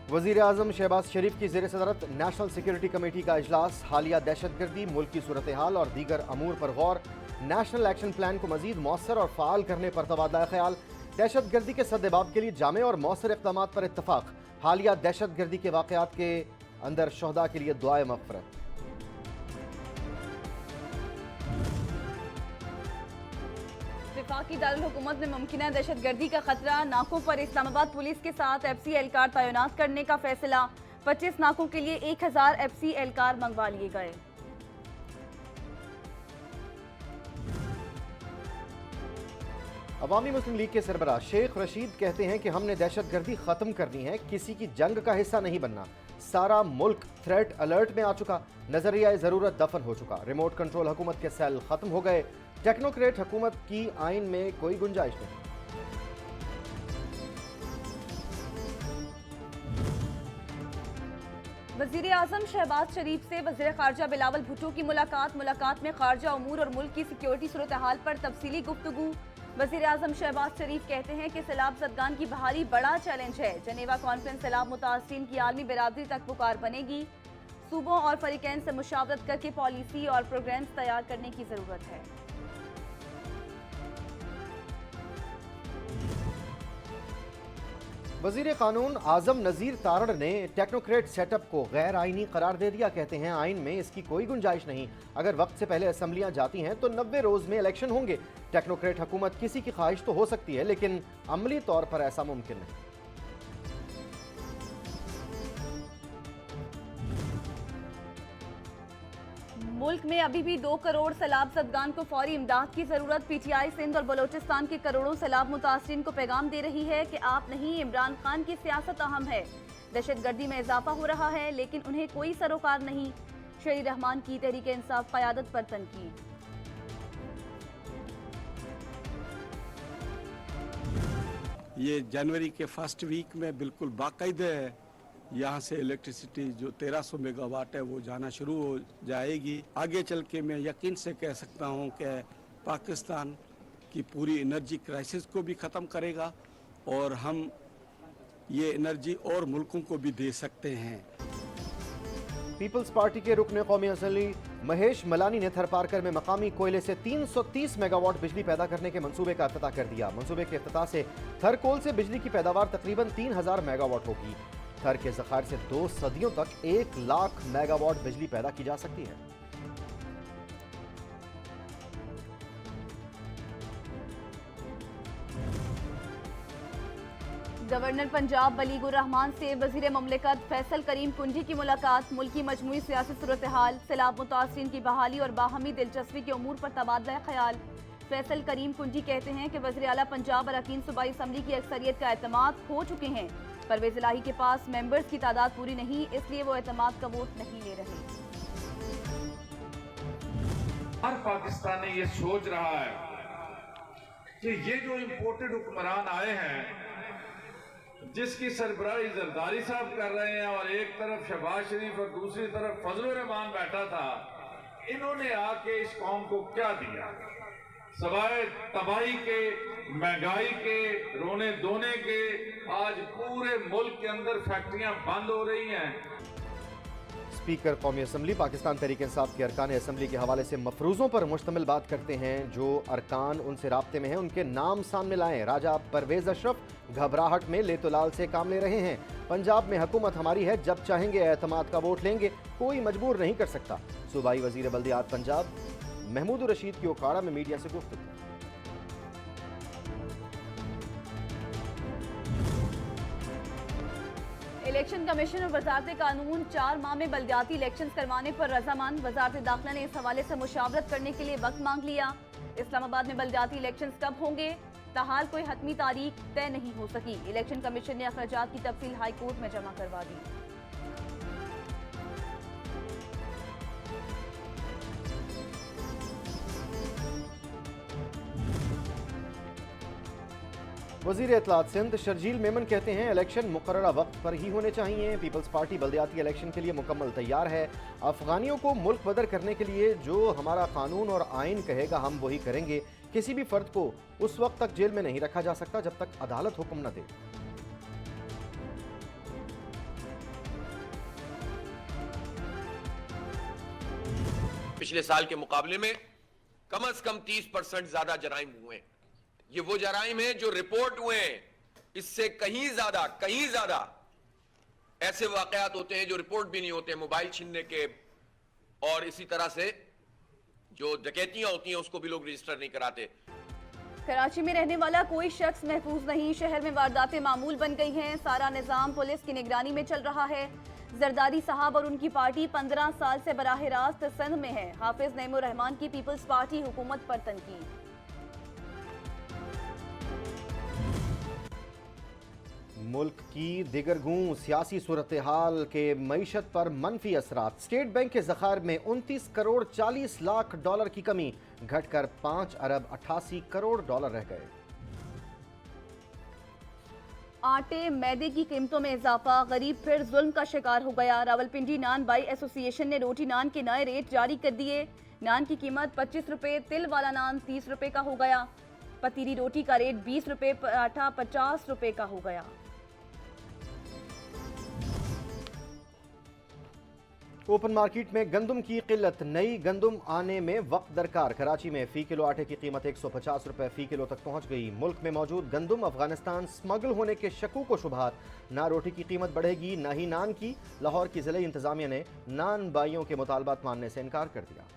वज़ीर आज़म शहबाज शरीफ की ज़ेर सदरत नेशनल सिक्योरिटी कमेटी का इजलास, हालिया दहशतगर्दी, मुल्क की सूरत हाल और दीगर अमूर पर गौर। नेशनल एक्शन प्लान को मज़ीद मौसर और फ़ाल करने पर तबादला ख्याल। दहशतगर्दी के सद्देबाब के लिए जामे और मौसर इक़दाम पर इत्तफ़ाक़। हालिया दहशतगर्दी के वाक़यात के अंदर शहदा के लिए दुआए मग़फ़िरत। वफाकी दारुल हुकूमत में मुमकिन दहशतगर्दी का खतरा, नाकों पर इस्लामाबाद पुलिस के साथ FC एहलकार तैनात करने का फैसला। 25 नाकों के लिए 1000 FC एहलकार मंगवा लिए गए। अवामी मुस्लिम लीग के सरबराह शेख रशीद कहते हैं कि हमने दहशतगर्दी खत्म करनी है, किसी की जंग का हिस्सा नहीं बनना। सारा मुल्क थ्रेट अलर्ट में आ चुका, नजरिया जरूरत दफन हो चुका। रिमोट कंट्रोल हुकूमत के सेल खत्म हो गए, टेक्नोक्रेट हुकूमत की आइन में कोई गुंजाइश नहीं। वज़ीर आज़म शहबाज शरीफ से वज़ीर ख़ारजा बिलावल भुट्टो की मुलाकात में ख़ारजा उमूर और मुल्क की सिक्योरिटी सूरत हाल पर तफसीली गुफ्तगू। वज़ीर आज़म शहबाज शरीफ कहते हैं कि सैलाब ज़दगान की बहाली बड़ा चैलेंज है। जनेवा कॉन्फ्रेंस सैलाब मुतासिरीन की आलमी बिरादरी तक पुकार बनेगी। सूबों और फरीकैन से मुशावरत करके पॉलिसी और प्रोग्राम्स तैयार करने की ज़रूरत है। वज़ीर कानून आज़म नज़ीर तारड़ ने टेक्नोक्रेट सेटअप को गैर आइनी करार दे दिया। कहते हैं आइन में इसकी कोई गुंजाइश नहीं। अगर वक्त से पहले असम्बलियां जाती हैं तो 90 रोज में इलेक्शन होंगे। टेक्नोक्रेट हुकूमत किसी की ख्वाहिश तो हो सकती है, लेकिन अमली तौर पर ऐसा मुमकिन नहीं। मुल्क में अभी भी 2 करोड़ सैलाब ज़दगान को फौरी इमदाद की जरूरत। PTI सिंध और बलोचिस्तान के करोड़ों सैलाब मुतासरीन को पैगाम दे रही है कि आप नहीं, इमरान खान की सियासत अहम है। दहशतगर्दी में इजाफा हो रहा है लेकिन उन्हें कोई सरोकार नहीं। शेरी रहमान की तहरीक इंसाफ क़यादत पर तनकीद। ये जनवरी के फर्स्ट वीक में बिल्कुल बाकायदे यहाँ से इलेक्ट्रिसिटी जो 1300 मेगावाट है वो जाना शुरू हो जाएगी। आगे चल के मैं यकीन से कह सकता हूँ कि पाकिस्तान की पूरी एनर्जी क्राइसिस को भी ख़त्म करेगा और हम ये एनर्जी और मुल्कों को भी दे सकते हैं। पीपल्स पार्टी के रुकन कौमी असम्बली महेश मलानी ने थरपारकर में मकामी कोयले से 330 मेगावाट बिजली पैदा करने के मंसूबे का इफ्तिताह कर दिया। मंसूबे के इफ्तिताह से थर कोल से बिजली की पैदावार तकरीबन 3000 मेगावाट होगी। थर के ज़खायर से 2 सदियों तक 1 लाख मेगावाट बिजली पैदा की जा सकती है। गवर्नर पंजाब बलीगुर रहमान से वज़ीर ममलिकत फैसल करीम कुंजी की मुलाकात। मुल्क की मजमूई सियासी सूरत हाल, सैलाब मुतासरीन की बहाली और बाहमी दिलचस्पी के उमूर पर तबादला ख्याल। फैसल करीम कुंजी कहते हैं कि वज़ीर आला पंजाब अरकान सूबाई असम्बली की अक्सरियत का एतमाद खो चुके हैं। परवेज़ इलाही के पास मेंबर्स की तादाद पूरी नहीं, इसलिए वो एतमाद का वोट नहीं ले रहे। हर पाकिस्तानी ये सोच रहा है कि ये जो इम्पोर्टेड हुक्मरान आए हैं, जिसकी सरबराही जरदारी साहब कर रहे हैं और एक तरफ शहबाज शरीफ और दूसरी तरफ फजलुर रहमान बैठा था, इन्होंने आके इस कौम को क्या दिया सवाए तबाही के, महंगाई के, रोने धोने के। आज पूरे मुल्क के अंदर फैक्ट्रियां बंद हो रही हैं। स्पीकर कौमी असम्बली पाकिस्तान तहरीक इंसाफ के अरकान असम्बली के हवाले से मफरूज़ों पर मुश्तमिल बात करते हैं। जो अरकान उनसे राब्ते में हैं उनके नाम सामने लाएं। राजा परवेज़ अशरफ घबराहट में लेतोलाल से काम ले रहे हैं। पंजाब में हुकूमत हमारी है, जब चाहेंगे एतमाद का वोट लेंगे, कोई मजबूर नहीं कर सकता। सूबाई वज़ीर बल्दियात पंजाब महमूद रशीद की ओकाड़ा में मीडिया से गुफ्तगू। इलेक्शन कमीशन और वजारत कानून 4 माह में बल्दियाती इलेक्शन करवाने पर रजामंद। वजारत दाखिला ने इस हवाले से मुशावरत करने के लिए वक्त मांग लिया। इस्लामाबाद में बल्दियाती इलेक्शन कब होंगे, ताहाल कोई हतमी तारीख तय नहीं हो सकी। इलेक्शन कमीशन ने अखराजात की तफसील हाई कोर्ट में जमा करवा दी। वज़ीर इत्तलात सिंध शर्जील मेमन कहते हैं इलेक्शन मुकर्ररा वक्त पर ही होने चाहिए। पीपल्स पार्टी बल्दियाती इलेक्शन के लिए मुकम्मल तैयार है। अफगानियों को मुल्क बदर करने के लिए जो हमारा कानून और आइन कहेगा हम वही करेंगे। किसी भी फर्द को उस वक्त तक जेल में नहीं रखा जा सकता जब तक अदालत हुक्म न दे। पिछले साल के मुकाबले में कम से कम 30% ज्यादा जराइम हुए हैं। ये वो जराइम है जो रिपोर्ट हुए हैं, इससे कहीं ज्यादा ऐसे वाकयात होते हैं जो रिपोर्ट भी नहीं होते, मोबाइल छीनने के, और इसी तरह से जो डकैतियां होती हैं उसको भी लोग रजिस्टर नहीं कराते। कराची में रहने वाला कोई शख्स महफूज नहीं। शहर में वारदातें मामूल बन गई हैं। सारा निजाम पुलिस की निगरानी में चल रहा है। जरदारी साहब और उनकी पार्टी 15 साल से बराह रास्त सिंध में है। हाफिज नईमुर रहमान की पीपल्स पार्टी हुकूमत पर तनकीद। मुल्क की दिगरगूं सियासी सूरत हाल के मईशत पर मनफी असरात। स्टेट बैंक के ज़खायर में 29 करोड़ 40 लाख डॉलर की कमी, घटकर 5 अरब 88 करोड़ डॉलर रह गए। आटे मैदे की कीमतों में इजाफा, गरीब फिर जुल्म का शिकार हो गया। रावलपिंडी नान बाई एसोसिएशन ने रोटी नान के नए रेट जारी कर दिए। नान की कीमत 25 रुपए, तिल वाला नान 30 रुपए का हो गया। पतीली रोटी का रेट 20 रुपए, पराठा 50 रुपए का हो गया। ओपन मार्केट में गंदम की किल्लत, नई गंदम आने में वक्त दरकार। कराची में फी किलो आटे की कीमत 150 रुपए फी किलो तक पहुंच गई। मुल्क में मौजूद गंदम अफगानिस्तान स्मगल होने के शकूक व शुबहात। ना रोटी की कीमत बढ़ेगी ना ही नान की। लाहौर की जिले इंतजामिया ने नान बाइयों के मुतालबात मानने से इनकार कर दिया।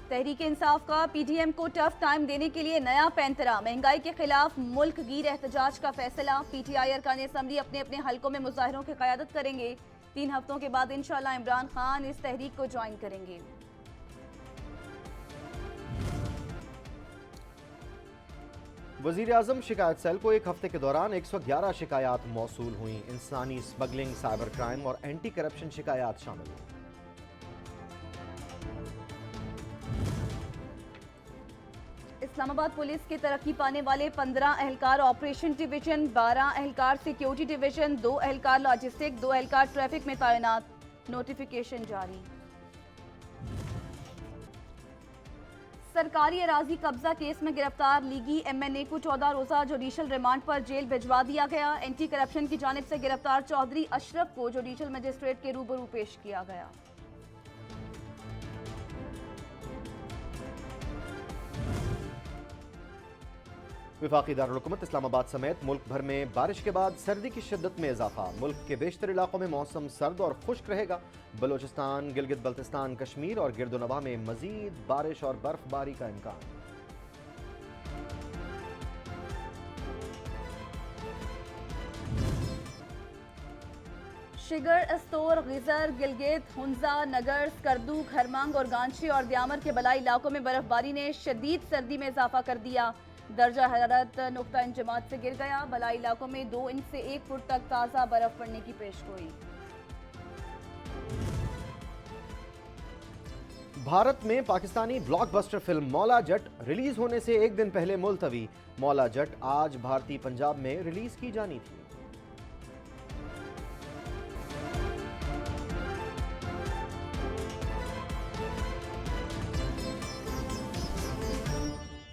तहरीक इंसाफ का पीडीएम को टफ टाइम देने के लिए नया पैंतरा। महंगाई के खिलाफ मुल्क गिर एहतजाज का फैसला। पीटीआई अरकान असम्बली अपने अपने हलकों में मुजाहिरों की क़यादत करेंगे। 3 हफ्तों के बाद इंशाअल्लाह इमरान खान इस तहरीक को ज्वाइन करेंगे। वज़ीर आज़म शिकायत सेल को एक हफ्ते के दौरान 111 शिकायत मौसूल हुई। इंसानी स्मगलिंग, साइबर क्राइम और एंटी करप्शन शिकायत शामिल हुई। इस्लामाबाद पुलिस के तरक्की पाने वाले 15 एहलकार ऑपरेशन डिवीजन, 12 एहलकार सिक्योरिटी डिवीजन, 2 एहलकार लॉजिस्टिक, 2 एहलकार ट्रैफिक में तैनात। नोटिफिकेशन जारी। सरकारी अराजी कब्जा केस में गिरफ्तार लीगी एमएनए को 14 रोजा जुडिशल रिमांड पर जेल भिजवा दिया गया। एंटी करप्शन की जानिब से गिरफ्तार चौधरी अशरफ को जुडिशल मजिस्ट्रेट के रूबरू पेश किया गया। वफाकी दारुल-हुकूमत इस्लामाबाद समेत मुल्क भर में बारिश के बाद सर्दी की शिद्दत में इजाफा। मुल्क के बेशतर इलाकों में मौसम सर्द और खुश्क रहेगा। बलोचिस्तान, गिलगित बल्तिस्तान, कश्मीर और गिरदोनवाह में मजीद बारिश और बर्फबारी का इम्कान। शिगर, अस्तोर, गिजर, गिलगित, हुंजा, नगर, स्कर्दू, खरमांग और गांची और द्यामर के बलाई इलाकों में बर्फबारी ने शदीद सर्दी में इजाफा कर दिया। दर्जा हरारत नुक्ता इंजमात से गिर गया। बलाई इलाकों में 2 इंच से 1 फुट तक ताज़ा बर्फ पड़ने की पेशगोई। भारत में Pakistani blockbuster film Maula Jatt release होने से एक दिन पहले मुलतवी। मौला जट आज भारतीय पंजाब में रिलीज की जानी थी।